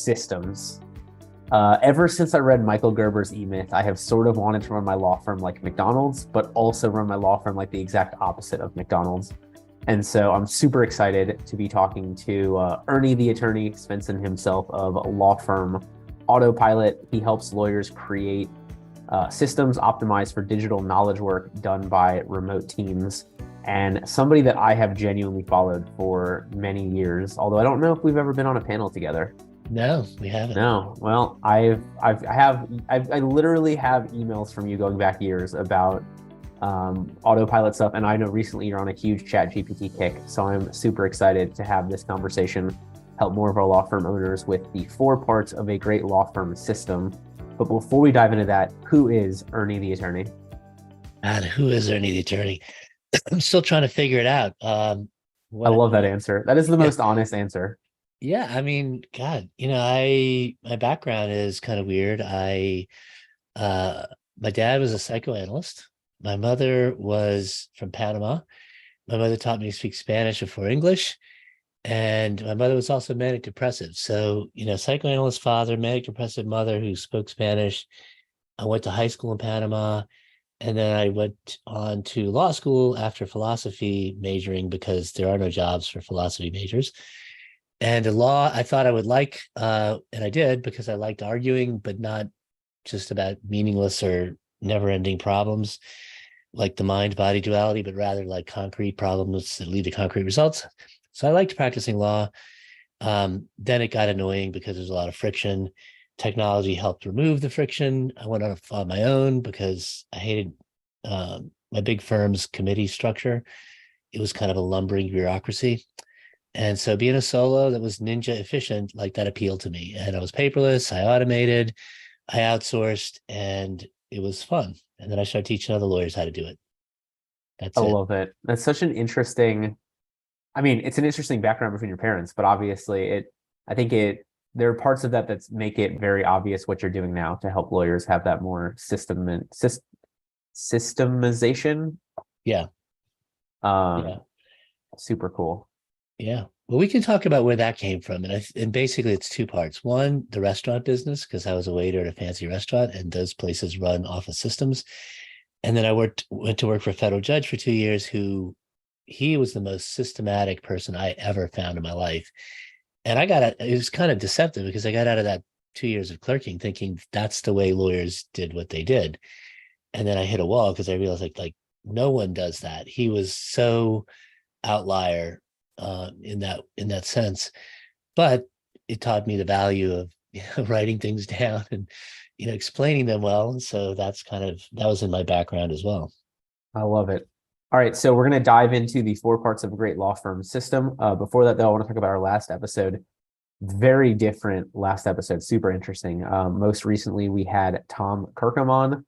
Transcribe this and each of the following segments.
systems. Ever since I read Michael Gerber's E-Myth, I have sort of wanted to run my law firm like McDonald's, but also run my law firm like the exact opposite of McDonald's. And so I'm super excited to be talking to Ernie, the attorney, Svensson himself of law firm Autopilot. He helps lawyers create systems optimized for digital knowledge work done by remote teams. And somebody that I have genuinely followed for many years, although I don't know if we've ever been on a panel together. No, we haven't. No. Well, I literally have emails from you going back years about Autopilot stuff, and I know recently you're on a huge ChatGPT kick, so I'm super excited to have this conversation, help more of our law firm owners with the 4 parts of a great law firm system. But before we dive into that, who is Ernie the attorney? And who is Ernie the attorney? I'm still trying to figure it out. I love that answer. That is the most honest answer. Yeah, I mean, God, my background is kind of weird. My dad was a psychoanalyst. My mother was from Panama. My mother taught me to speak Spanish before English. And my mother was also manic depressive. So, psychoanalyst father, manic depressive mother who spoke Spanish. I went to high school in Panama. And then I went on to law school after philosophy majoring because there are no jobs for philosophy majors. And the law I thought I would like, and I did because I liked arguing, but not just about meaningless or never-ending problems like the mind-body duality, but rather like concrete problems that lead to concrete results. So I liked practicing law. Then it got annoying because there's a lot of friction. Technology helped remove the friction. I went on my own because I hated my big firm's committee structure. It was kind of a lumbering bureaucracy. And so being a solo that was ninja efficient, like that appealed to me. And I was paperless, I automated, I outsourced, and it was fun. And then I started teaching other lawyers how to do it. That's I it. love it. That's such an interesting, it's an interesting background between your parents, but obviously there are parts of that make it very obvious what you're doing now to help lawyers have that more systemization. Yeah. Yeah. Super cool. Yeah. Well, we can talk about where that came from. And basically it's 2 parts. One, the restaurant business, because I was a waiter at a fancy restaurant and those places run off of systems. And then I went to work for a federal judge for 2 years he was the most systematic person I ever found in my life. And it was kind of deceptive because I got out of that 2 years of clerking thinking that's the way lawyers did what they did. And then I hit a wall because I realized like no one does that. He was so outlier in that sense, but it taught me the value of writing things down and explaining them well. And so that was in my background as well. I love it. All right, so we're going to dive into the 4 parts of a great law firm system. Before that, though, I want to talk about our last episode. Very different last episode, super interesting. Most recently, we had Tom Kirkham on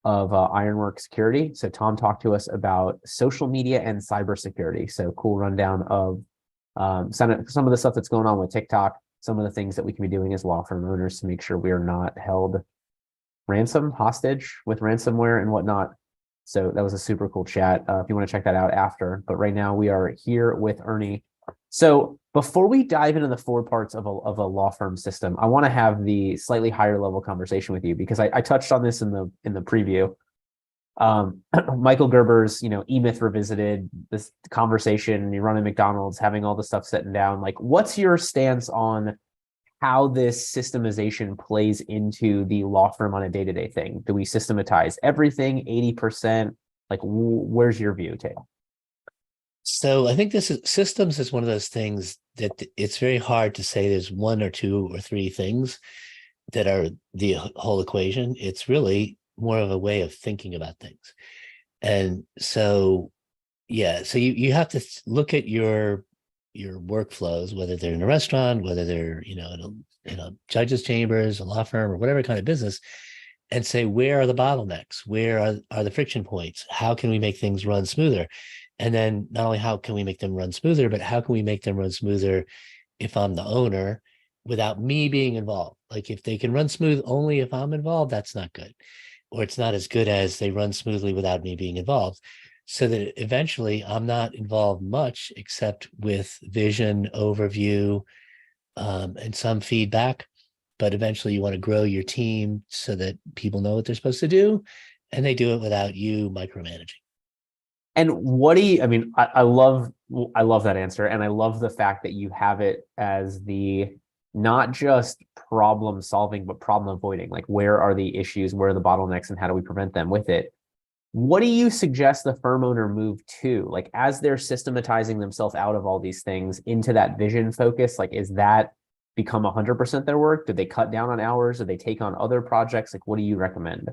of Ironwork Security. So Tom talked to us about social media and cybersecurity. So cool rundown of some of the stuff that's going on with TikTok, some of the things that we can be doing as law firm owners to make sure we are not held hostage with ransomware and whatnot. So that was a super cool chat. If you want to check that out after, but right now we are here with Ernie. So before we dive into the 4 parts of a law firm system, I want to have the slightly higher level conversation with you because I touched on this in the preview. Michael Gerber's, E-Myth Revisited, this conversation, you run at McDonald's, having all the stuff sitting down. Like, what's your stance on how this systemization plays into the law firm on a day-to-day thing? Do we systematize everything, 80%? Like, where's your view, Taylor? So I think systems is one of those things that it's very hard to say there's 1 or 2 or 3 things that are the whole equation. It's really more of a way of thinking about things. And so, yeah, so you have to look at your workflows, whether they're in a restaurant, whether they're, in a judge's chambers, a law firm, or whatever kind of business, and say, where are the bottlenecks? Where are the friction points? How can we make things run smoother? And then not only how can we make them run smoother, but how can we make them run smoother if I'm the owner without me being involved? Like if they can run smooth only if I'm involved, that's not good. Or it's not as good as they run smoothly without me being involved. So that eventually I'm not involved much except with vision, overview, and some feedback. but eventually you want to grow your team so that people know what they're supposed to do, and they do it without you micromanaging. And I mean, I love that answer. And I love the fact that you have it as the not just problem solving, but problem avoiding. Like, where are the issues? Where are the bottlenecks and how do we prevent them with it? What do you suggest the firm owner move to? Like, as they're systematizing themselves out of all these things into that vision focus, like, is that become 100% their work? Do they cut down on hours? Do they take on other projects? Like, what do you recommend?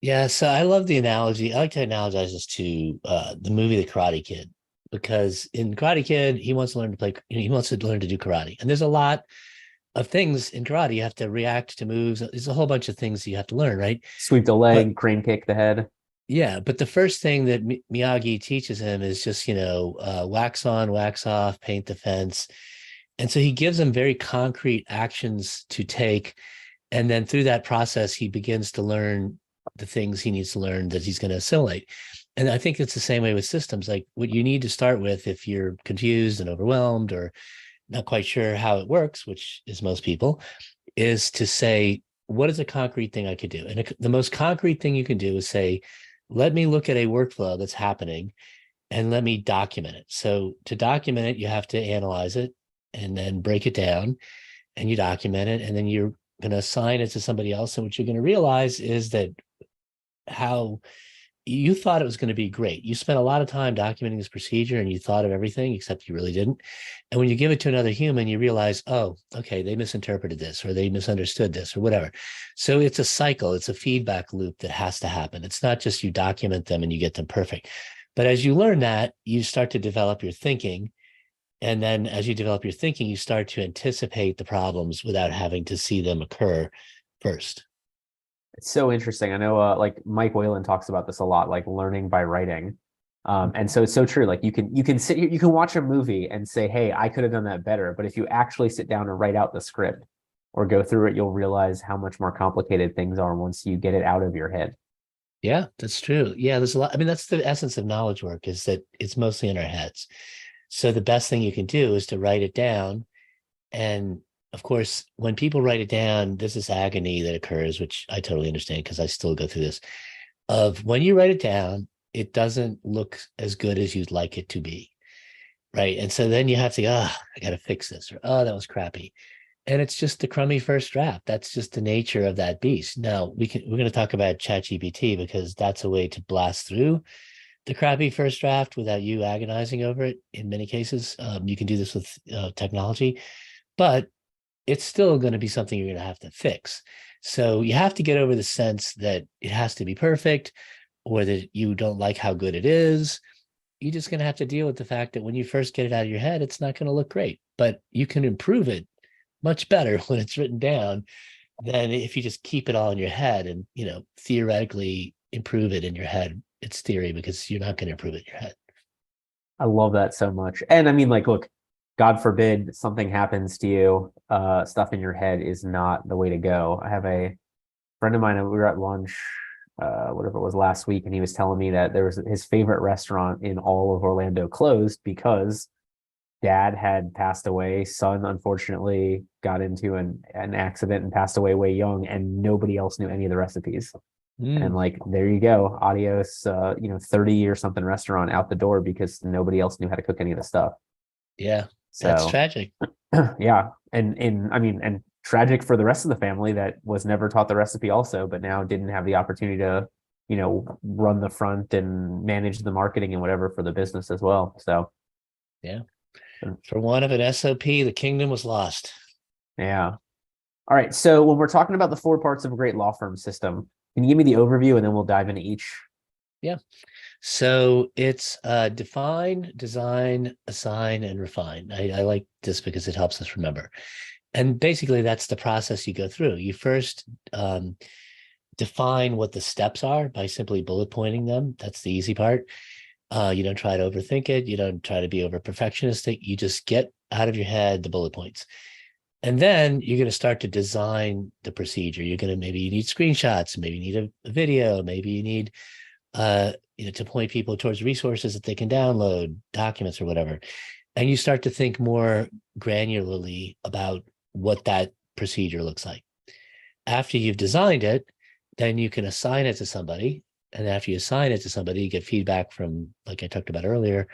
Yeah, so I love the analogy. I like to analogize this to the movie The Karate Kid, because in Karate Kid, he wants to learn to play, he wants to learn to do karate. And there's a lot of things in karate. You have to react to moves. There's a whole bunch of things you have to learn, right? Sweep the But leg, crane kick the head. yeah, but the first thing that Miyagi teaches him is just, wax on, wax off, paint the fence. And so he gives him very concrete actions to take. And then through that process, he begins to learn the things he needs to learn that he's going to assimilate. And I think it's the same way with systems. Like, what you need to start with, if you're confused and overwhelmed or not quite sure how it works, which is most people, is to say, what is a concrete thing I could do? And the most concrete thing you can do is say, let me look at a workflow that's happening and let me document it. So to document it, you have to analyze it and then break it down, and you document it, and then you're going to assign it to somebody else. And what you're going to realize is that how you thought it was going to be great. You spent a lot of time documenting this procedure and you thought of everything, except you really didn't. And when you give it to another human, you realize, oh, okay, they misinterpreted this, or they misunderstood this, or whatever. So it's a cycle. It's a feedback loop that has to happen. It's not just you document them and you get them perfect. But as you learn that, you start to develop your thinking. And then as you develop your thinking, you start to anticipate the problems without having to see them occur first. It's so interesting. I know, like Mike Whalen talks about this a lot, like learning by writing. And so it's so true. Like, you can sit here, you can watch a movie and say, hey, I could have done that better. But if you actually sit down and write out the script or go through it, you'll realize how much more complicated things are once you get it out of your head. Yeah, that's true. Yeah, there's a lot. I mean, that's the essence of knowledge work, is that it's mostly in our heads. So the best thing you can do is to write it down. And of course, when people write it down, there's this agony that occurs, which I totally understand because I still go through this, of when you write it down, it doesn't look as good as you'd like it to be. Right. And so then you have to go, I got to fix this, or, oh, that was crappy. And it's just the crummy first draft. That's just the nature of that beast. Now we're going to talk about ChatGPT, because that's a way to blast through the crappy first draft without you agonizing over it. In many cases, you can do this with technology, but it's still going to be something you're going to have to fix. So you have to get over the sense that it has to be perfect, or that you don't like how good it is. You're just going to have to deal with the fact that when you first get it out of your head, it's not going to look great, but you can improve it much better when it's written down than if you just keep it all in your head and, theoretically improve it in your head. It's theory, because you're not going to improve it in your head. I love that so much. And I mean, like, look, God forbid something happens to you, stuff in your head is not the way to go. I have a friend of mine, we were at lunch, whatever it was last week, and he was telling me that there was his favorite restaurant in all of Orlando closed because dad had passed away. Son, unfortunately, got into an accident and passed away way young, and nobody else knew any of the recipes. And like, there you go. Adios, 30 or something restaurant out the door because nobody else knew how to cook any of the stuff. Yeah, that's So tragic. yeah. And tragic for the rest of the family that was never taught the recipe also, but now didn't have the opportunity to, run the front and manage the marketing and whatever for the business as well. So Yeah. For want of an SOP, the kingdom was lost. yeah. All right. So when we're talking about the four parts of a great law firm system, can you give me the overview and then we'll dive into each? Yeah. So it's define, design, assign, and refine. I like this because it helps us remember. And basically, that's the process you go through. You first define what the steps are by simply bullet pointing them. That's the easy part. You don't try to overthink it. You don't try to be over perfectionistic. You just get out of your head the bullet points. And then you're going to start to design the procedure. Maybe you need screenshots, maybe you need a video, maybe you need to point people towards resources that they can download, documents or whatever. And you start to think more granularly about what that procedure looks like. After you've designed it, then you can assign it to somebody. And after you assign it to somebody, you get feedback from, like I talked about earlier,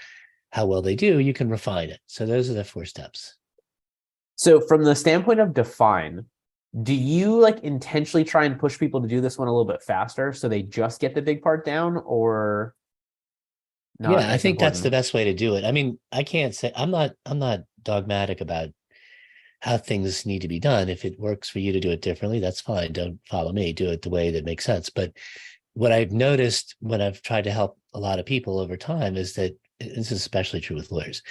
how well they do, you can refine it. So those are the 4 steps. So from the standpoint of define, do you like intentionally try and push people to do this one a little bit faster so they just get the big part down, or not Yeah, I as think that's the important? best way to do it. I mean, I can't say I'm not dogmatic about how things need to be done. If it works for you to do it differently, that's fine. Don't follow me. Do it the way that makes sense. But what I've noticed when I've tried to help a lot of people over time is that this is especially true with lawyers,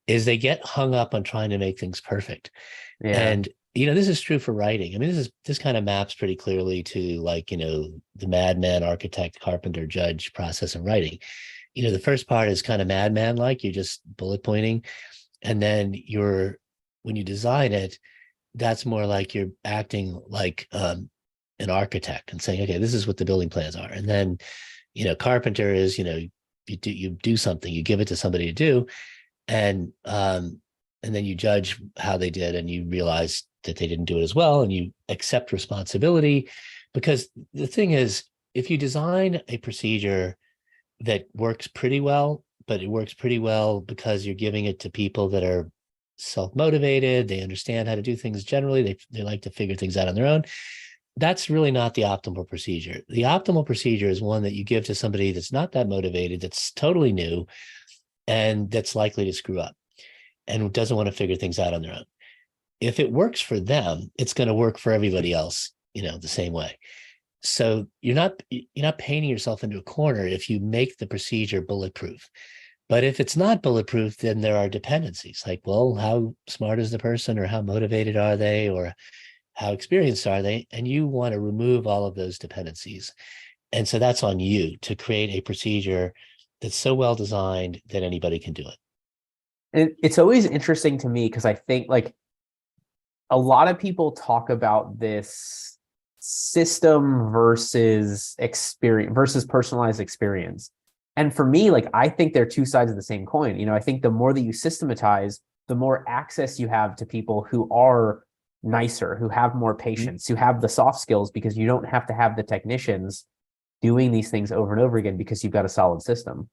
is they get hung up on trying to make things perfect. Yeah. And this is true for writing. I mean, this kind of maps pretty clearly to, like, the madman, architect, carpenter, judge process of writing. The first part is kind of madman like, you're just bullet pointing. And then when you design it, that's more like you're acting like an architect and saying, okay, this is what the building plans are. And then, carpenter is, you do something, you give it to somebody to do, and then you judge how they did, and you realize that they didn't do it as well, and you accept responsibility. Because the thing is, if you design a procedure that works pretty well, but it works pretty well because you're giving it to people that are self-motivated, they understand how to do things generally, they like to figure things out on their own, that's really not the optimal procedure. The optimal procedure is one that you give to somebody that's not that motivated, that's totally new, and that's likely to screw up and doesn't want to figure things out on their own. If it works for them, it's going to work for everybody else, the same way. So you're not painting yourself into a corner if you make the procedure bulletproof. But if it's not bulletproof, then there are dependencies. Like, well, how smart is the person, or how motivated are they, or how experienced are they? And you want to remove all of those dependencies. And so that's on you to create a procedure that's so well designed that anybody can do it. And it's always interesting to me because I think like a lot of people talk about this system versus experience versus personalized experience. And for me, like I think they're two sides of the same coin. I think the more that you systematize, the more access you have to people who are nicer, who have more patience, who have the soft skills, because you don't have to have the technicians doing these things over and over again because you've got a solid system.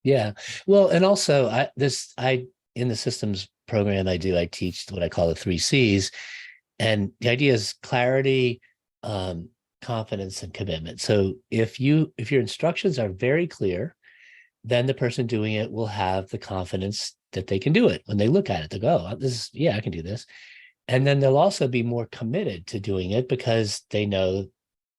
Yeah. Well, and also I in the systems program I teach what I call the 3 C's. And the idea is clarity, confidence, and commitment. So if your instructions are very clear, then the person doing it will have the confidence that they can do it. When they look at it, they go, oh, yeah, I can do this. And then they'll also be more committed to doing it because they know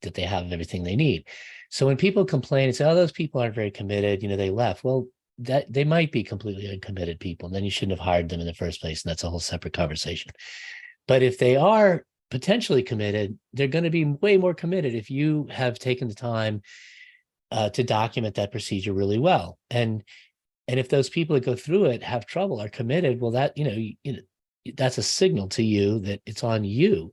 that they have everything they need. So when people complain and say, oh, those people aren't very committed, they left. Well, that they might be completely uncommitted people, and then you shouldn't have hired them in the first place. And that's a whole separate conversation. But if they are potentially committed, they're going to be way more committed if you have taken the time to document that procedure really well. And if those people that go through it have trouble, are committed, well, that that's a signal to you that it's on you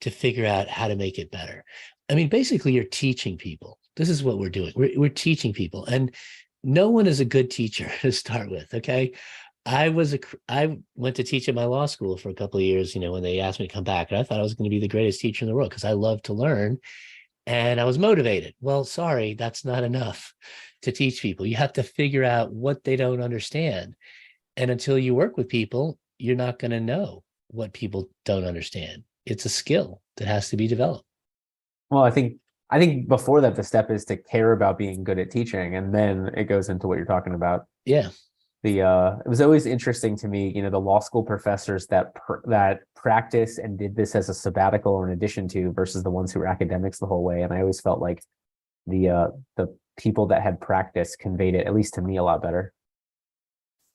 to figure out how to make it better. I mean, basically, you're teaching people. This is what we're doing. We're teaching people, and no one is a good teacher to start with. Okay. I went to teach at my law school for a couple of years, when they asked me to come back, and I thought I was going to be the greatest teacher in the world because I love to learn and I was motivated. Well, sorry, that's not enough to teach people. You have to figure out what they don't understand. And until you work with people, you're not going to know what people don't understand. It's a skill that has to be developed. Well, I think before that, the step is to care about being good at teaching, and then it goes into what you're talking about. Yeah. It was always interesting to me, the law school professors that practice and did this as a sabbatical or in addition to, versus the ones who were academics the whole way. And I always felt like the people that had practice conveyed it, at least to me, a lot better.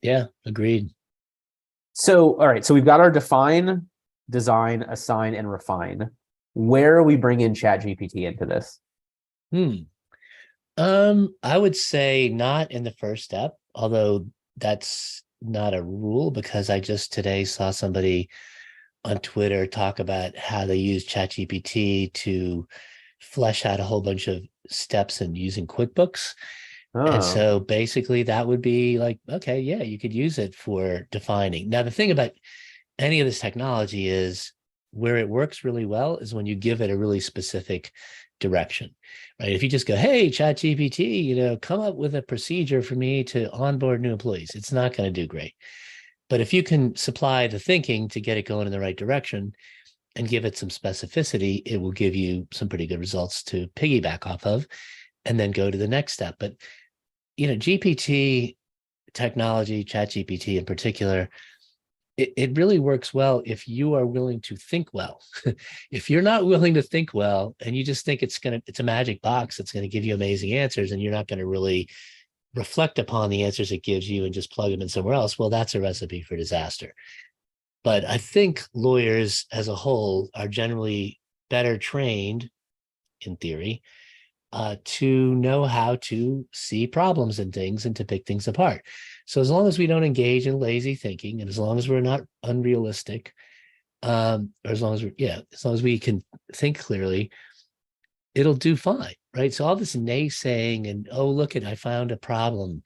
Yeah. Agreed. So, all right, so we've got our define, design, assign, and refine. Where are we bringing ChatGPT into this? I would say not in the first step, although that's not a rule, because I just today saw somebody on Twitter talk about how they use ChatGPT to flesh out a whole bunch of steps in using QuickBooks. And Oh, so basically that would be like, okay, yeah, you could use it for defining. Now, the thing about any of this technology is where it works really well is when you give it a really specific direction, right? If you just go, hey, ChatGPT, come up with a procedure for me to onboard new employees, it's not going to do great. But if you can supply the thinking to get it going in the right direction and give it some specificity, it will give you some pretty good results to piggyback off of and then go to the next step. But, GPT technology, ChatGPT in particular, it really works well if you are willing to think well. If you're not willing to think well and you just think it's a magic box that's going to give you amazing answers, and you're not going to really reflect upon the answers it gives you and just plug them in somewhere else, well, that's a recipe for disaster. But I think lawyers as a whole are generally better trained, in theory, to know how to see problems in things and to pick things apart. So as long as we don't engage in lazy thinking, and as long as we're not unrealistic, or as long as we can think clearly, it'll do fine, right? So all this naysaying and, oh, look I found a problem.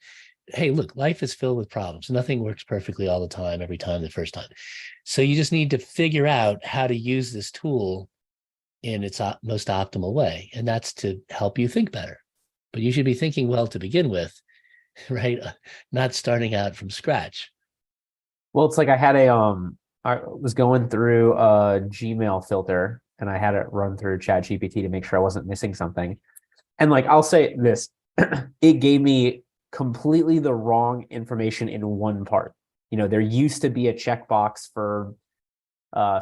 Hey, look, life is filled with problems. Nothing works perfectly all the time, every time, the first time. So you just need to figure out how to use this tool in its most optimal way. And that's to help you think better. But you should be thinking well to begin with, right? Not starting out from scratch. Well, it's like I was going through a Gmail filter and I had it run through ChatGPT to make sure I wasn't missing something. And like, I'll say this, it gave me completely the wrong information in one part. There used to be a checkbox for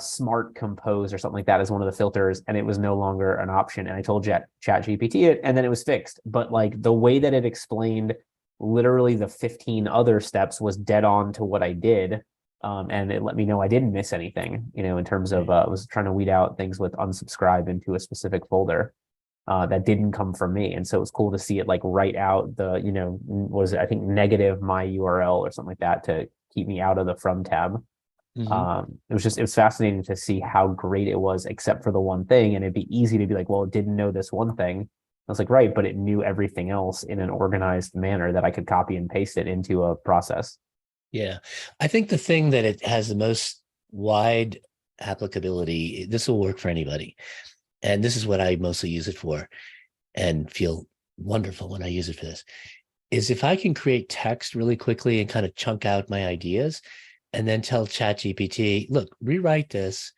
smart compose or something like that as one of the filters, and it was no longer an option. And I told ChatGPT it, and then it was fixed. But like the way that it explained literally the 15 other steps was dead on to what I did. And it let me know I didn't miss anything, in terms of I was trying to weed out things with unsubscribe into a specific folder that didn't come from me. And so it was cool to see it like write out the, was it, I think negative my URL or something like that to keep me out of the from tab. It was fascinating to see how great it was, except for the one thing. And it'd be easy to be like, well, it didn't know this one thing. I was like, right, but it knew everything else in an organized manner that I could copy and paste it into a process. Yeah. I think the thing that it has the most wide applicability, this will work for anybody. And this is what I mostly use it for and feel wonderful when I use it for this, is if I can create text really quickly and kind of chunk out my ideas and then tell ChatGPT, look, rewrite this.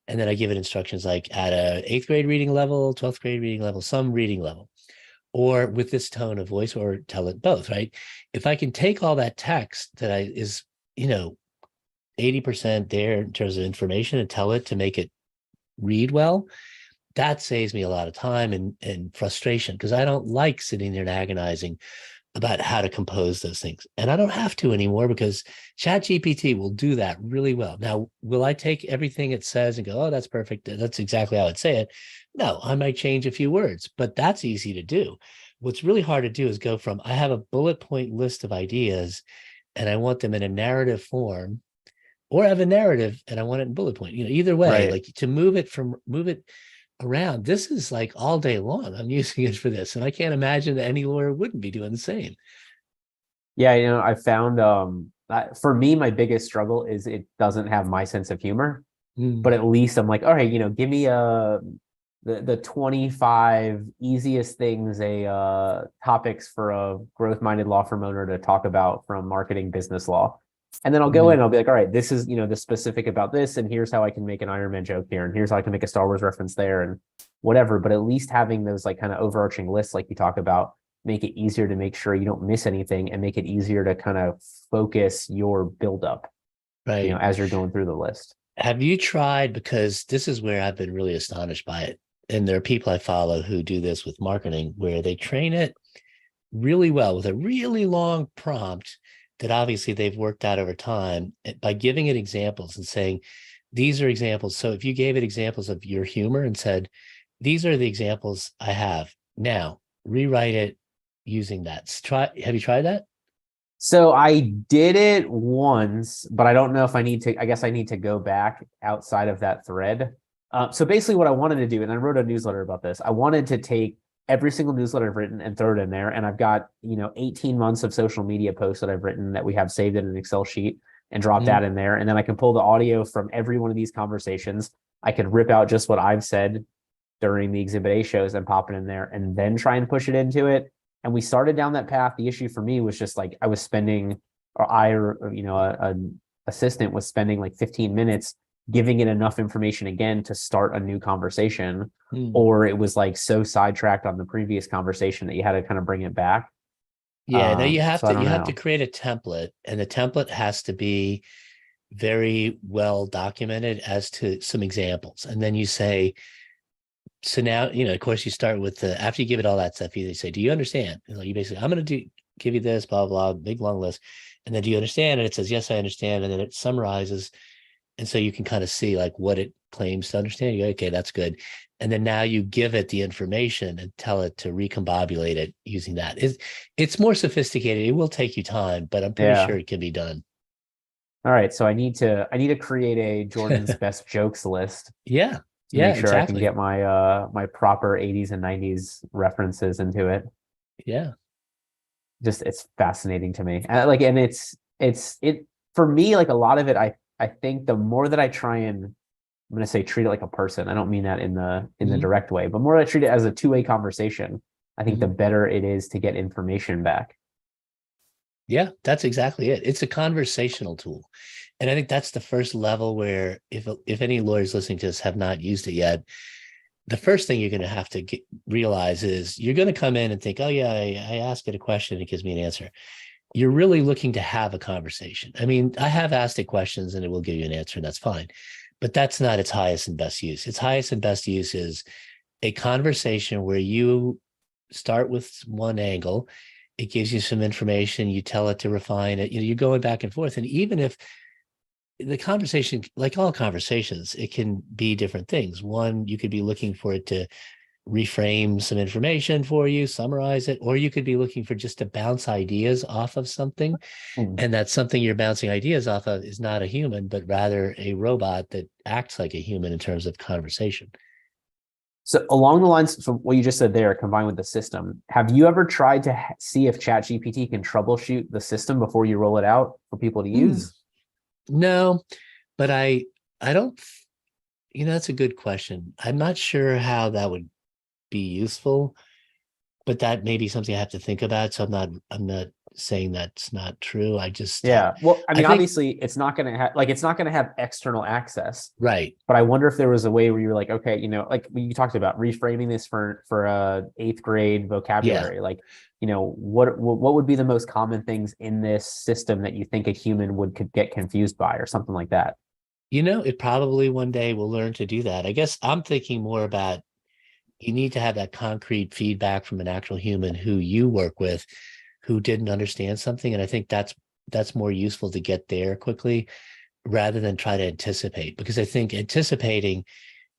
And then I give it instructions like at a 8th grade reading level, 12th grade reading level, some reading level, or with this tone of voice, or tell it both, right? If I can take all that text that is, 80% there in terms of information and tell it to make it read well, that saves me a lot of time and frustration, because I don't like sitting there and agonizing about how to compose those things. And I don't have to anymore, because ChatGPT will do that really well. Now, will I take everything it says and go, oh, that's perfect, that's exactly how I'd say it? No, I might change a few words, but that's easy to do. What's really hard to do is go from, I have a bullet point list of ideas and I want them in a narrative form, or I have a narrative and I want it in bullet point, either way, Right. like to move it around. This is like all day long. I'm using it for this. And I can't imagine that any lawyer wouldn't be doing the same. Yeah, I found for me, my biggest struggle is it doesn't have my sense of humor. But at least I'm like, all right, give me the 25 easiest things, topics for a growth-minded law firm owner to talk about from marketing business law. And then I'll go in and I'll be like, all right, this is, the specific about this, and here's how I can make an Iron Man joke here, and here's how I can make a Star Wars reference there, and whatever. But at least having those like kind of overarching lists, like you talk about, make it easier to make sure you don't miss anything, and make it easier to kind of focus your buildup, Right. as you're going through the list. Have you tried, because this is where I've been really astonished by it, and there are people I follow who do this with marketing, where they train it really well with a really long prompt that obviously they've worked out over time, by giving it examples and saying, these are examples. So if you gave it examples of your humor and said, these are the examples I have, now rewrite it using that. Have you tried that? So I did it once, but I don't know if I guess I need to go back outside of that thread. So basically what I wanted to do, and I wrote a newsletter about this, I wanted to take every single newsletter I've written and throw it in there. And I've got, 18 months of social media posts that I've written that we have saved in an Excel sheet, and drop that in there. And then I can pull the audio from every one of these conversations, I could rip out just what I've said during the Exhibit A shows and pop it in there and then try and push it into it. And we started down that path. The issue for me was just like I was spending, or I, an assistant was spending like 15 minutes giving it enough information again to start a new conversation, or it was like so sidetracked on the previous conversation that you had to kind of bring it back. Yeah, no, So I don't you have to know. create a template, and the template has to be very well documented as to some examples. And then you say, so now, of course, you start with the, after you give it all that stuff, you say, do you understand? You basically, I'm going to give you this, blah, blah, big long list. And then do you understand? And it says, yes, I understand. And then it summarizes. And so you can kind of see like what it claims to understand. You go, okay, that's good. And then now you give it the information and tell it to recombobulate it using that. It's more sophisticated. It will take you time, but I'm pretty Yeah. sure it can be done. All right. So I need to create a Jordan's best jokes list Yeah. to Yeah, make sure I can exactly. get my proper 80s and 90s references into it. Yeah. Just it's fascinating to me. And it for me, like a lot of it, I think the more that I try and I'm gonna say treat it like a person. I don't mean that in the Mhm. direct way, but more I treat it as a two-way conversation, I think the Mhm. better it is to get information back. Yeah, that's exactly it. It's a conversational tool. And I think that's the first level where if any lawyers listening to this have not used it yet, the first thing you're going to have to realize is you're going to come in and think, oh, yeah, I ask it a question, it gives me an answer. You're really looking to have a conversation. I mean, I have asked it questions and it will give you an answer, and that's fine. But that's not its highest and best use. Its highest and best use is a conversation where you start with one angle, it gives you some information, you tell it to refine it, you're going back and forth. And even if the conversation, like all conversations, it can be different things. One, you could be looking for it to reframe some information for you, summarize it, or you could be looking for just to bounce ideas off of something. Hmm. And that something you're bouncing ideas off of is not a human, but rather a robot that acts like a human in terms of conversation. So along the lines from what you just said there, combined with the system, have you ever tried to see if ChatGPT can troubleshoot the system before you roll it out for people to Hmm. use? No, but I don't, that's a good question. I'm not sure how that would be useful, but that may be something I have to think about. So I'm not saying that's not true. I just, Yeah. Well, I I mean, think, obviously, it's not going to have external access. right. But I wonder if there was a way where you're like, okay, like you talked about reframing this for a eighth grade Yeah. vocabulary. Like, what would be the most common things in this system that you think a human could get confused by, or something like that? It probably one day will learn to do that. I guess I'm thinking more about you need to have that concrete feedback from an actual human who you work with who didn't understand something. And I think that's more useful to get there quickly rather than try to anticipate, because I think anticipating,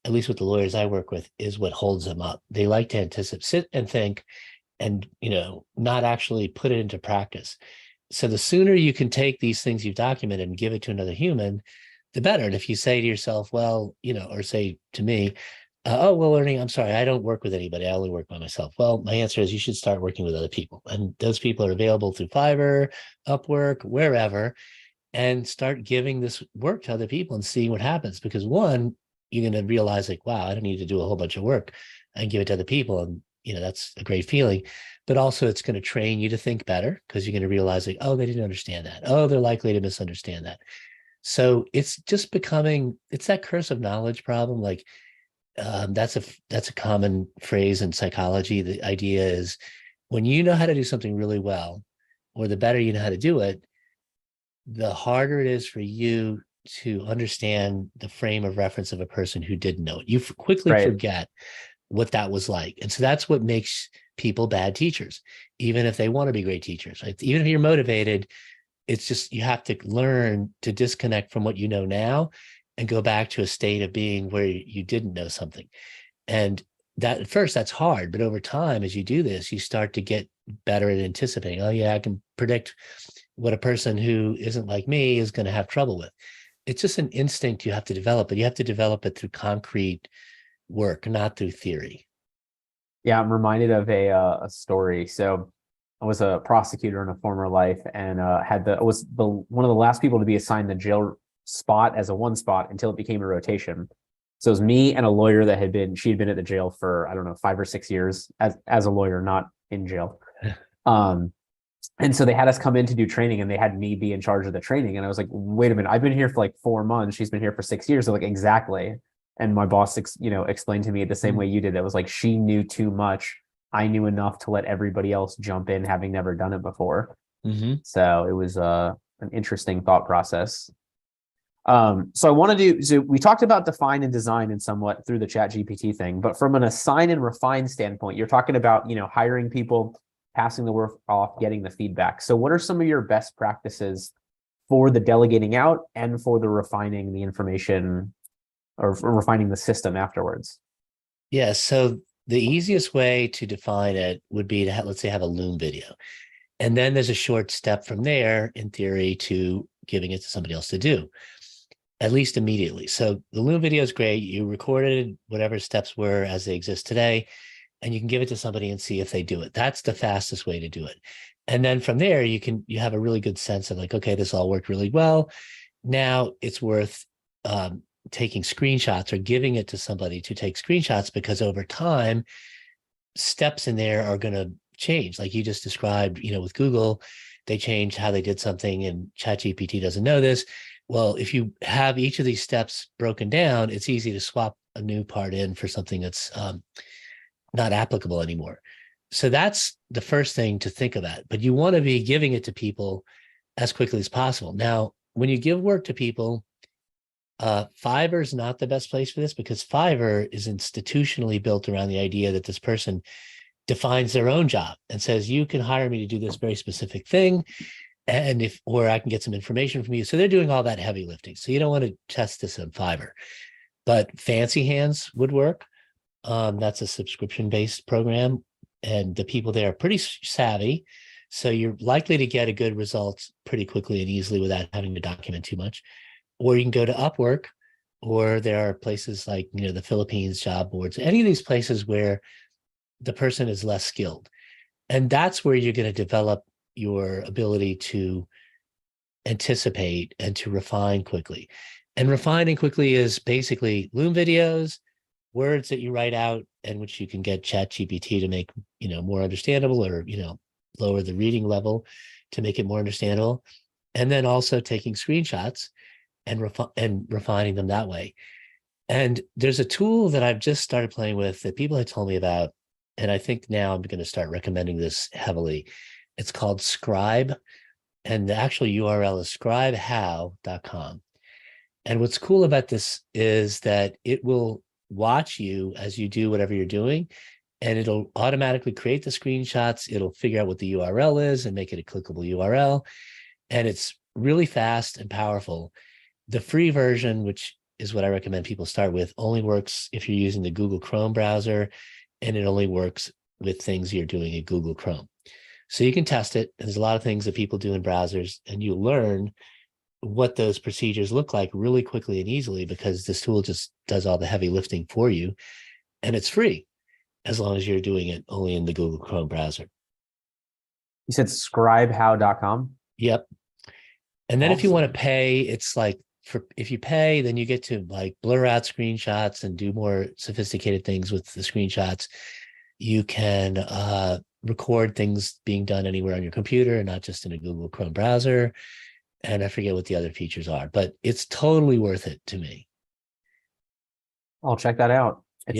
at least with the lawyers I work with, is what holds them up. They like to anticipate, sit and think, and not actually put it into practice. So the sooner you can take these things you've documented and give it to another human, the better. And if you say to yourself, well, or say to me, oh, well, Ernie, I'm sorry, I don't work with anybody. I only work by myself. Well, my answer is you should start working with other people. And those people are available through Fiverr, Upwork, wherever, and start giving this work to other people and seeing what happens. Because one, you're going to realize like, wow, I don't need to do a whole bunch of work and give it to other people. And, that's a great feeling. But also it's going to train you to think better because you're going to realize like, oh, they didn't understand that. Oh, they're likely to misunderstand that. So it's just it's that curse of knowledge problem. Like that's a common phrase in psychology. The idea is when you know how to do something really well, or the better you know how to do it, the harder it is for you to understand the frame of reference of a person who didn't know it. You quickly Right. forget what that was like. And so that's what makes people bad teachers, even if they want to be great teachers. Right? Even if you're motivated, it's just you have to learn to disconnect from what you know now and go back to a state of being where you didn't know something. And that at first that's hard, but over time, as you do this, you start to get better at anticipating. Oh yeah, I can predict what a person who isn't like me is going to have trouble with. It's just an instinct you have to develop, but you have to develop it through concrete work, not through theory. Yeah, I'm reminded of a story. So I was a prosecutor in a former life, and had the was the one of the last people to be assigned the jail spot as a one spot until it became a rotation. So it was me and a lawyer that she'd been at the jail for, I don't know, 5 or 6 years as a lawyer, not in jail. Um, and so they had us come in to do training and they had me be in charge of the training. And I was like, wait a minute, I've been here for like 4 months. She's been here for 6 years. They're like, exactly. And my boss, explained to me the same way you did. It was like, she knew too much. I knew enough to let everybody else jump in, having never done it before. Mm-hmm. So it was an interesting thought process. So I want to so we talked about define and design and somewhat through the chat GPT thing, but from an assign and refine standpoint, you're talking about, hiring people, passing the work off, getting the feedback. So what are some of your best practices for the delegating out and for the refining the information or for refining the system afterwards? Yeah. So the easiest way to define it would be to let's say have a Loom video. And then there's a short step from there, in theory, to giving it to somebody else to do, at least immediately. So the Loom video is great. You recorded whatever steps were as they exist today, and you can give it to somebody and see if they do it. That's the fastest way to do it. And then from there, you have a really good sense of like, okay, this all worked really well. Now it's worth taking screenshots or giving it to somebody to take screenshots, because over time, steps in there are going to change. Like you just described, with Google, they changed how they did something and ChatGPT doesn't know this. Well, if you have each of these steps broken down, it's easy to swap a new part in for something that's not applicable anymore. So that's the first thing to think about. But you want to be giving it to people as quickly as possible. Now, when you give work to people, Fiverr is not the best place for this, because Fiverr is institutionally built around the idea that this person defines their own job and says, you can hire me to do this very specific thing. And or I can get some information from you. So they're doing all that heavy lifting. So you don't want to test this on Fiverr, but Fancy Hands would work. That's a subscription-based program, and the people there are pretty savvy. So you're likely to get a good result pretty quickly and easily without having to document too much. Or you can go to Upwork, or there are places like, the Philippines job boards, any of these places where the person is less skilled. And that's where you're going to develop your ability to anticipate and to refine quickly. And refining quickly is basically Loom videos, words that you write out and which you can get ChatGPT to make, more understandable, or, lower the reading level to make it more understandable. And then also taking screenshots and refining them that way. And there's a tool that I've just started playing with that people had told me about, and I think now I'm going to start recommending this heavily. It's called Scribe, and the actual URL is scribehow.com. And what's cool about this is that it will watch you as you do whatever you're doing, and it'll automatically create the screenshots. It'll figure out what the URL is and make it a clickable URL. And it's really fast and powerful. The free version, which is what I recommend people start with, only works if you're using the Google Chrome browser, and it only works with things you're doing in Google Chrome. So you can test it. There's a lot of things that people do in browsers, and you learn what those procedures look like really quickly and easily, because this tool just does all the heavy lifting for you, and it's free as long as you're doing it only in the Google Chrome browser. You said scribehow.com? Yep. And then Awesome. if you want to pay, it's like, if you pay, then you get to like blur out screenshots and do more sophisticated things with the screenshots. You can record things being done anywhere on your computer and not just in a Google Chrome browser. And I forget what the other features are, but it's totally worth it to me. I'll check that out. It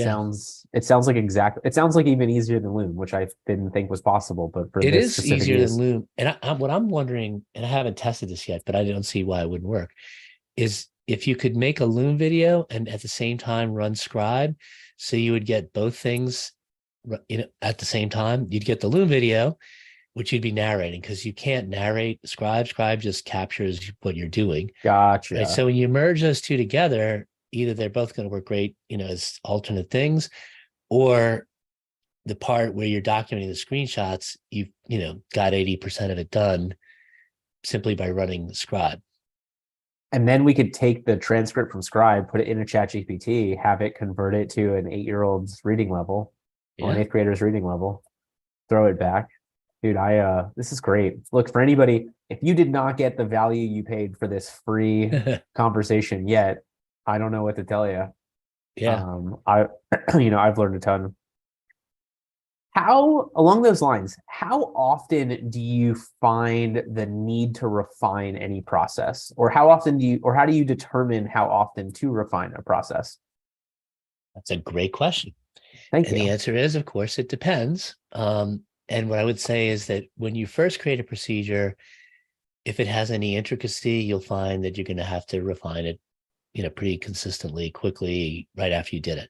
sounds like even easier than Loom, which I didn't think was possible, but for it this is specific easier use. than Loom. And what I'm wondering, and I haven't tested this yet, but I don't see why it wouldn't work, is if you could make a Loom video and at the same time run Scribe, so you would get both things at the same time. You'd get the Loom video, which you'd be narrating, because you can't narrate Scribe. Scribe just captures what you're doing. Gotcha. Right? So when you merge those two together, either they're both going to work great, as alternate things, or the part where you're documenting the screenshots, you've, got 80% of it done simply by running Scribe. And then we could take the transcript from Scribe, put it in a chat GPT, have it convert it to an 8-year-old's reading level or an 8th grader's reading level, throw it back. Dude, this is great. Look, for anybody, if you did not get the value you paid for this free conversation yet, I don't know what to tell you. Yeah. I, I've learned a ton. How, along those lines, how often do you find the need to refine any process? Or how often or how do you determine how often to refine a process? That's a great question. Thank And the you. answer is, of course, it depends. And what I would say is that when you first create a procedure, if it has any intricacy, you'll find that you're going to have to refine it, pretty consistently, quickly, right after you did it.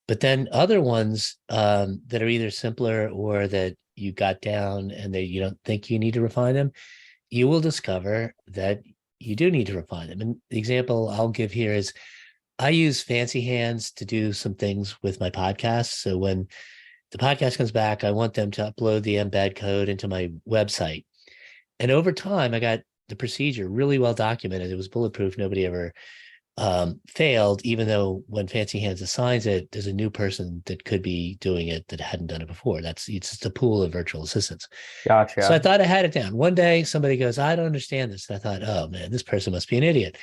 But then other ones that are either simpler or that you got down and that you don't think you need to refine them, you will discover that you do need to refine them. And the example I'll give here is I use fancy hands to do some things with my podcast. So when the podcast comes back, I want them to upload the embed code into my website. And over time, I got the procedure really well documented. It was bulletproof. Nobody ever failed, even though when Fancy Hands assigns it, there's a new person that could be doing it that hadn't done it before. It's just a pool of virtual assistants. So I Gotcha. thought I had it down. One day somebody goes, I don't understand this. And I thought, oh man, this person must be an idiot.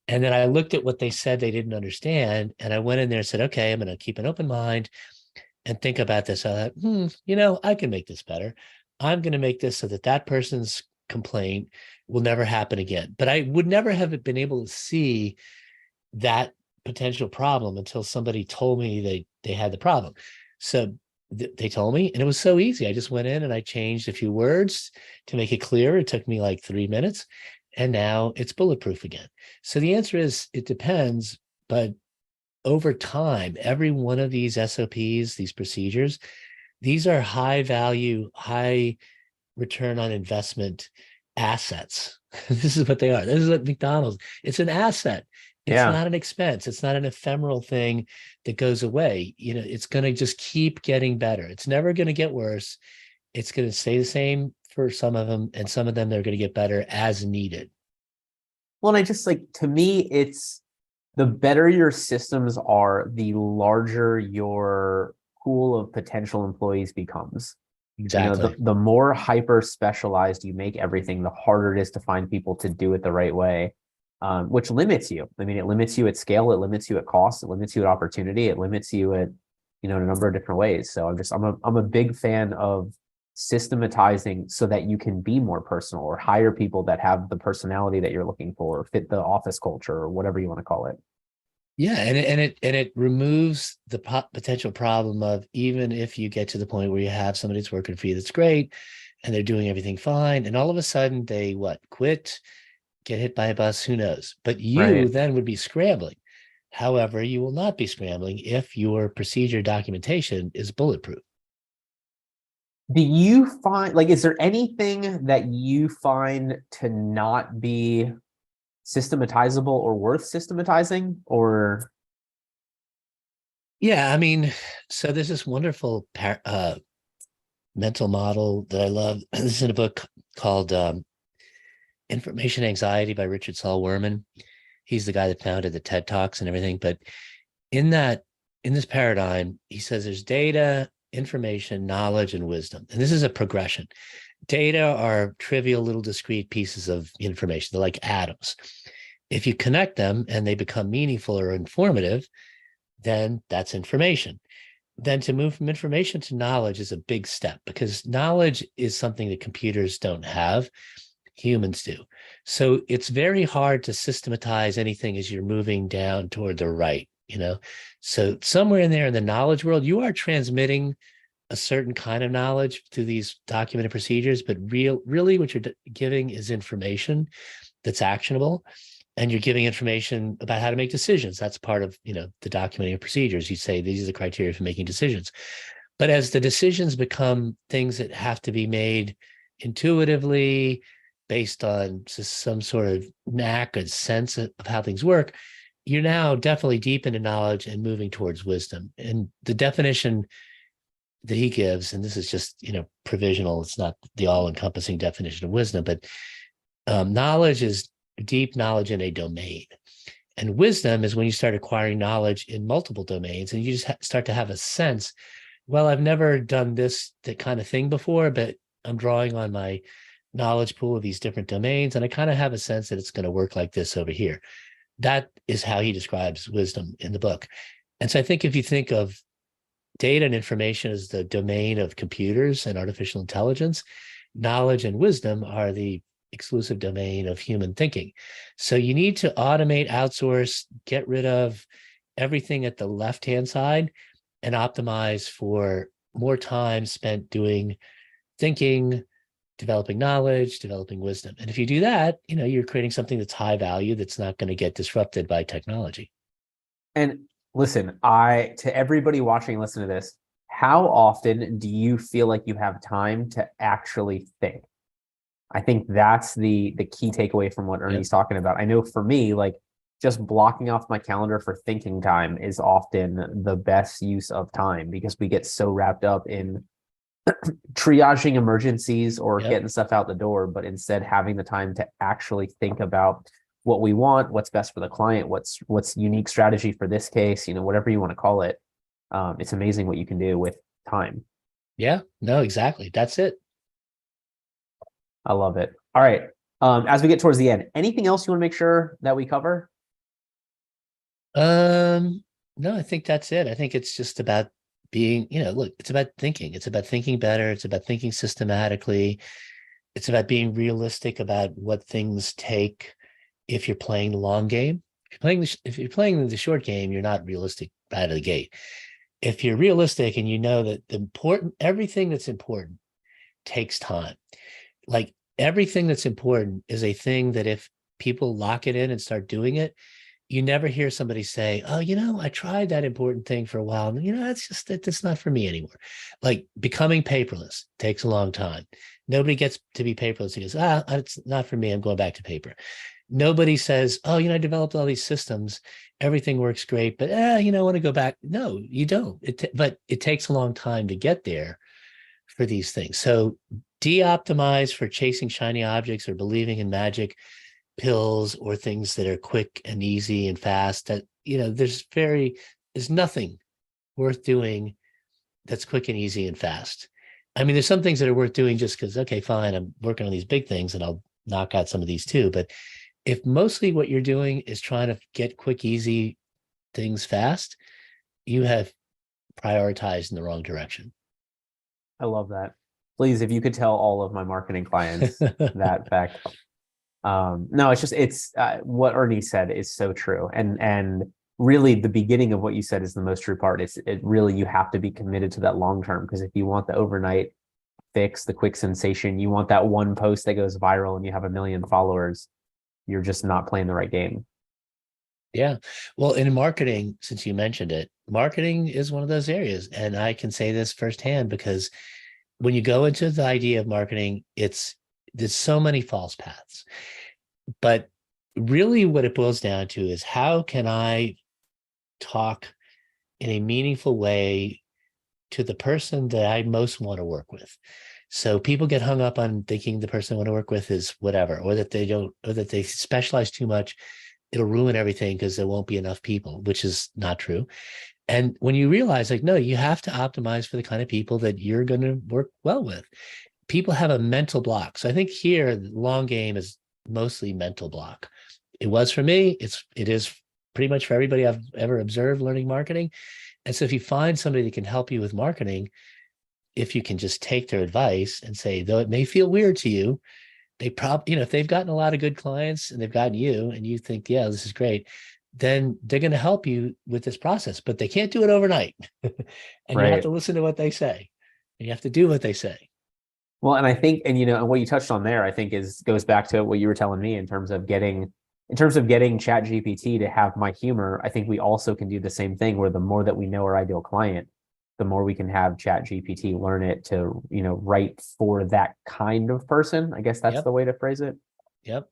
And then I looked at what they said they didn't understand. And I went in there and said, okay, I'm going to keep an open mind and think about this. I thought, I can make this better. I'm going to make this so that that person's complaint will never happen again. But I would never have been able to see that potential problem until somebody told me they had the problem. So they told me, and it was so easy. I just went in and I changed a few words to make it clear. It took me like 3 minutes, and now it's bulletproof again. So the answer is it depends, but over time, every one of these SOPs, these procedures, these are high value, high return on investment assets. This is what they are. This is what McDonald's, it's an asset. It's Yeah. not an expense. It's not an ephemeral thing that goes away. It's going to just keep getting better. It's never going to get worse. It's going to stay the same for some of them, and some of them they're going to get better as needed. Well, and I just like, to me, it's the better your systems are, the larger your pool of potential employees becomes. Exactly. The more hyper specialized you make everything, the harder it is to find people to do it the right way, which limits you. I mean, it limits you at scale, it limits you at cost, it limits you at opportunity, it limits you at, in a number of different ways. So I'm a big fan of systematizing so that you can be more personal or hire people that have the personality that you're looking for, or fit the office culture, or whatever you want to call it. Yeah, and it removes the potential problem of, even if you get to the point where you have somebody that's working for you that's great and they're doing everything fine, and all of a sudden they quit, get hit by a bus, who knows? But you Right. then would be scrambling. However, you will not be scrambling if your procedure documentation is bulletproof. Do you find, like, is there anything that you find to not be systematizable or worth systematizing? Or Yeah, I mean, so there's this wonderful mental model that I love. This is in a book called Information Anxiety by Richard Saul Wurman. He's the guy that founded the TED Talks and everything. But in that, in this paradigm, he says there's data, information, knowledge, and wisdom. And this is a progression. Data are trivial little discrete pieces of information. They're like atoms. If you connect them and they become meaningful or informative, then that's information. Then to move from information to knowledge is a big step, because knowledge is something that computers don't have, humans do. So it's very hard to systematize anything as you're moving down toward the right. So somewhere in there in the knowledge world, you are transmitting a certain kind of knowledge through these documented procedures, but really what you're giving is information that's actionable, and you're giving information about how to make decisions. That's part of, the documenting of procedures. You say these are the criteria for making decisions. But as the decisions become things that have to be made intuitively, based on just some sort of knack and sense of how things work, you're now definitely deep into knowledge and moving towards wisdom. And the definition that he gives, and this is just, provisional, it's not the all-encompassing definition of wisdom, but knowledge is deep knowledge in a domain. And wisdom is when you start acquiring knowledge in multiple domains, and you just start to have a sense, well, I've never done that kind of thing before, but I'm drawing on my knowledge pool of these different domains, and I kind of have a sense that it's going to work like this over here. That is how he describes wisdom in the book. And so I think if you think of data and information as the domain of computers and artificial intelligence, knowledge and wisdom are the exclusive domain of human thinking. So you need to automate, outsource, get rid of everything at the left-hand side and optimize for more time spent doing thinking, developing knowledge, developing wisdom. And if you do that, you're creating something that's high value that's not going to get disrupted by technology. And listen, to everybody watching and listening to this, how often do you feel like you have time to actually think? I think that's the key takeaway from what Ernie's talking about. I know for me, like just blocking off my calendar for thinking time is often the best use of time because we get so wrapped up in triaging emergencies or Yep. getting stuff out the door, but instead having the time to actually think about what we want, what's best for the client, what's unique strategy for this case, whatever you want to call it. It's amazing what you can do with time. Yeah, no, exactly. That's it. I love it. All right. As we get towards the end, anything else you want to make sure that we cover? No, I think that's it. I think it's just about being, look, it's about thinking. It's about thinking better. It's about thinking systematically. It's about being realistic about what things take if you're playing the long game. If you're playing the short game, you're not realistic out of the gate. If you're realistic and you know that everything that's important takes time. Like everything that's important is a thing that if people lock it in and start doing it, you never hear somebody say, oh, I tried that important thing for a while. And, that's not for me anymore. Like becoming paperless takes a long time. Nobody gets to be paperless and goes, it's not for me. I'm going back to paper. Nobody says, oh, I developed all these systems. Everything works great, but I want to go back. No, you don't. But it takes a long time to get there for these things. So de-optimize for chasing shiny objects or believing in magic pills or things that are quick and easy and fast. That there's nothing worth doing that's quick and easy and fast. I mean, there's some things that are worth doing just because, okay, fine, I'm working on these big things and I'll knock out some of these too. But if mostly what you're doing is trying to get quick, easy things fast, you have prioritized in the wrong direction. I love that. Please, if you could tell all of my marketing clients that fact. No, it's what Ernie said is so true. And really the beginning of what you said is the most true part. It really, you have to be committed to that long term, because if you want the overnight fix, the quick sensation, you want that one post that goes viral and you have 1 million followers, you're just not playing the right game. Yeah. Well, in marketing, since you mentioned it, marketing is one of those areas. And I can say this firsthand because when you go into the idea of marketing, there's so many false paths. But really what it boils down to is how can I talk in a meaningful way to the person that I most want to work with? So people get hung up on thinking the person I want to work with is whatever, or that they specialize too much. It'll ruin everything because there won't be enough people, which is not true. And when you realize, like, no, you have to optimize for the kind of people that you're going to work well with. People have a mental block. So I think here, the long game is mostly mental block. It was for me. It is pretty much for everybody I've ever observed learning marketing. And so if you find somebody that can help you with marketing, if you can just take their advice and say, though it may feel weird to you, they probably, if they've gotten a lot of good clients and they've gotten you and you think, yeah, this is great, then they're going to help you with this process, but they can't do it overnight. And you have to listen to what they say. And you have to do what they say. Well, and I think, and and what you touched on there, I think goes back to what you were telling me in terms of getting Chat GPT to have my humor. I think we also can do the same thing, where the more that we know our ideal client, the more we can have Chat GPT learn it to, write for that kind of person. I guess that's the way to phrase it. Yep.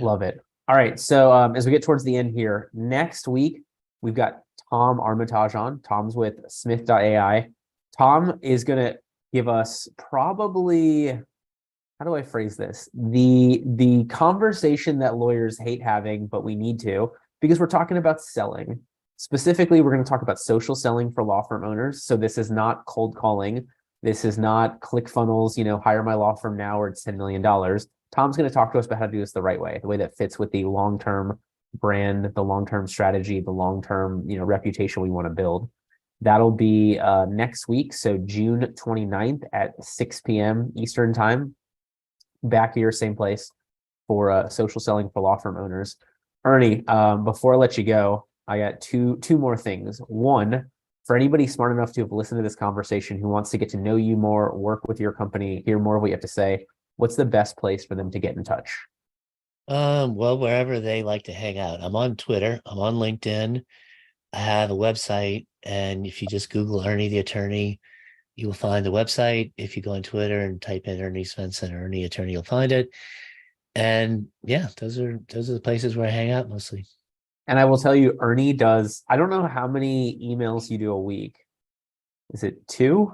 Love it. All right. So as we get towards the end here, next week, we've got Tom Armitage on. Tom's with Smith.ai. Tom is going to give us probably, how do I phrase this? The conversation that lawyers hate having, but we need to, because we're talking about selling. Specifically, we're going to talk about social selling for law firm owners. So this is not cold calling. This is not ClickFunnels, hire my law firm now or it's $10 million. Tom's going to talk to us about how to do this the right way, the way that fits with the long-term brand, the long-term strategy, the long-term, reputation we want to build. That'll be next week. So June 29th at 6 p.m. Eastern time, back here, same place for social selling for law firm owners. Ernie, before I let you go, I got two more things. One, for anybody smart enough to have listened to this conversation who wants to get to know you more, work with your company, hear more of what you have to say, what's the best place for them to get in touch? Well, wherever they like to hang out. I'm on Twitter, I'm on LinkedIn, I have a website, and if you just Google Ernie the Attorney, you will find the website. If you go on Twitter and type in Ernie Svensson or Ernie Attorney, you'll find it. And yeah, those are the places where I hang out mostly. And I will tell you, Ernie does, I don't know how many emails you do a week. Is it two?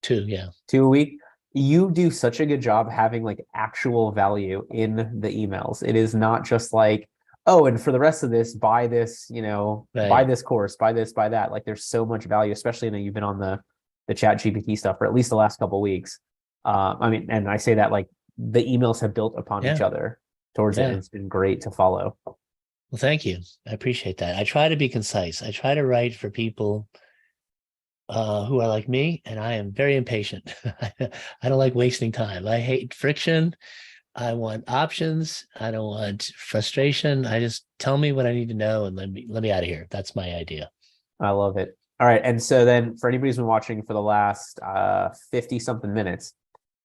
Two, yeah. Two a week? You do such a good job having like actual value in the emails. It is not just like, oh, and for the rest of this, buy this, buy Right. this course, buy this, buy that. Like there's so much value, especially you've been on the chat GPT stuff for at least the last couple of weeks. I mean, and I say that like the emails have built upon each Yeah. other towards it. Yeah. And it's been great to follow. Well, thank you. I appreciate that. I try to be concise. I try to write for people who are like me, and I am very impatient. I don't like wasting time. I hate friction. I want options. I don't want frustration. I just tell me what I need to know and let me out of here. That's my idea. I love it. All right. And so then for anybody who's been watching for the last 50 something minutes,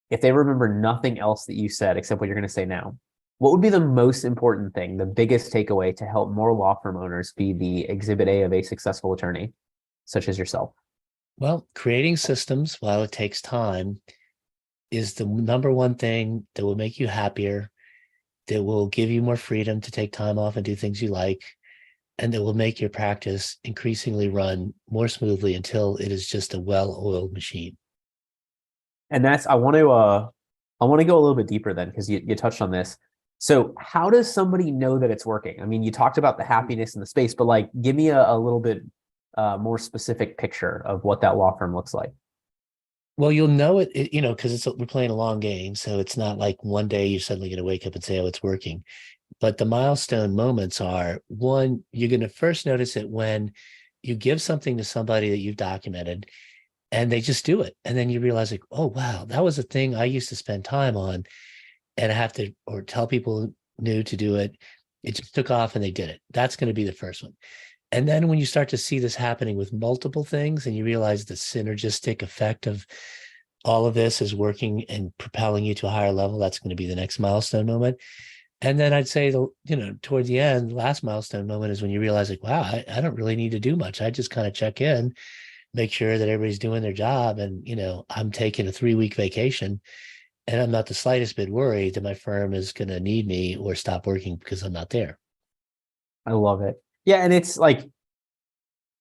if they remember nothing else that you said except what you're going to say now, what would be the most important thing, the biggest takeaway to help more law firm owners be the exhibit A of a successful attorney, such as yourself? Well, creating systems, while it takes time, is the number one thing that will make you happier, that will give you more freedom to take time off and do things you like, and that will make your practice increasingly run more smoothly until it is just a well-oiled machine. And that's, I want to go a little bit deeper then, because you touched on this. So how does somebody know that it's working? I mean, you talked about the happiness in the space, but like, give me a little bit more specific picture of what that law firm looks like. Well, you'll know it, because we're playing a long game. So it's not like one day you're suddenly going to wake up and say, oh, it's working. But the milestone moments are, one, you're going to first notice it when you give something to somebody that you've documented and they just do it. And then you realize like, oh, wow, that was a thing I used to spend time on. And I have to, or tell people new to do it. It just took off and they did it. That's going to be the first one. And then when you start to see this happening with multiple things and you realize the synergistic effect of all of this is working and propelling you to a higher level, that's going to be the next milestone moment. And then I'd say, toward the end, the last milestone moment is when you realize like, wow, I don't really need to do much. I just kind of check in, make sure that everybody's doing their job. And, I'm taking a 3-week vacation and I'm not the slightest bit worried that my firm is going to need me or stop working because I'm not there. I love it. Yeah. And it's like,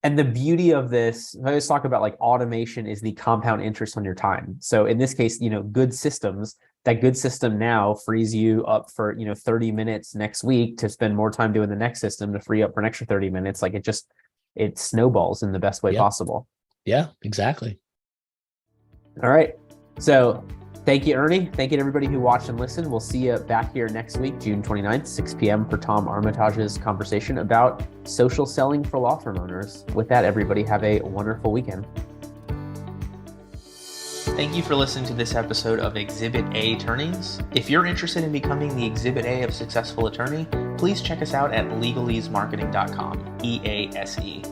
and the beauty of this, I always talk about like automation is the compound interest on your time. So in this case, good systems, that good system now frees you up for, 30 minutes next week to spend more time doing the next system to free up for an extra 30 minutes. Like it snowballs in the best way possible. Yeah, exactly. All right. So thank you, Ernie. Thank you to everybody who watched and listened. We'll see you back here next week, June 29th, 6 p.m. for Tom Armitage's conversation about social selling for law firm owners. With that, everybody have a wonderful weekend. Thank you for listening to this episode of Exhibit A Attorneys. If you're interested in becoming the Exhibit A of Successful Attorney, please check us out at legalesemarketing.com, EASE.